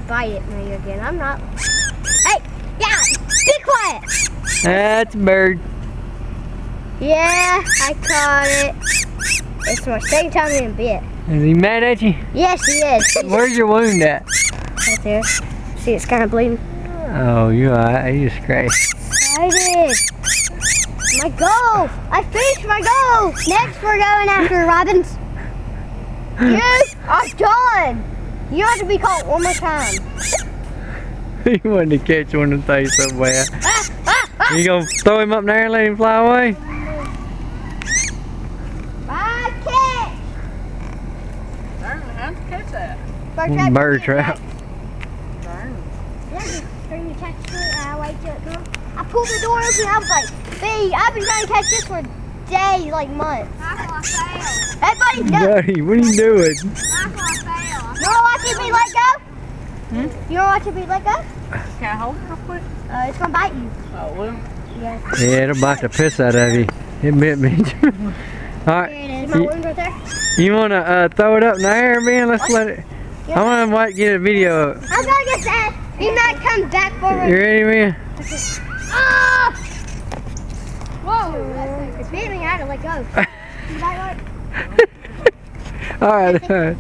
bite at me again. I'm not. Hey, yeah, be quiet. That's a bird. Yeah, I caught it. It's my second time in a bit. Is he mad at you? Yes, he is. Where's your wound at? Right there. See, it's kind of bleeding. Oh, you alright? You just crazy. I did. My goal. I finished my goal. Next, we're going after robins. You are done. You have to be caught one more time. He wanted to catch one of the things so bad. Ah, ah, ah. You gonna throw him up there and let him fly away? My catch. How'd you catch that? Bird trap. Darn. Yeah, just bring the catch to it and I wait till it comes. I pulled the door open and I was like, "Hey, I've been trying to catch this for days, like months." Hey, buddy, no. Buddy, what are you doing? You wanna watch it be let go? You wanna watch it be let go? Can I hold it real quick? It's gonna bite you. Oh, well. Yes. Yeah, it'll bite the piss out of you. It bit me. Alright. There it is. My wound right there. You wanna throw it up in the air, man? Let's let it. I wanna get a video of it. I'm gonna get that. He might come back forward. You ready, man? Ah! Whoa! It's bit me. I had to let go. Alright.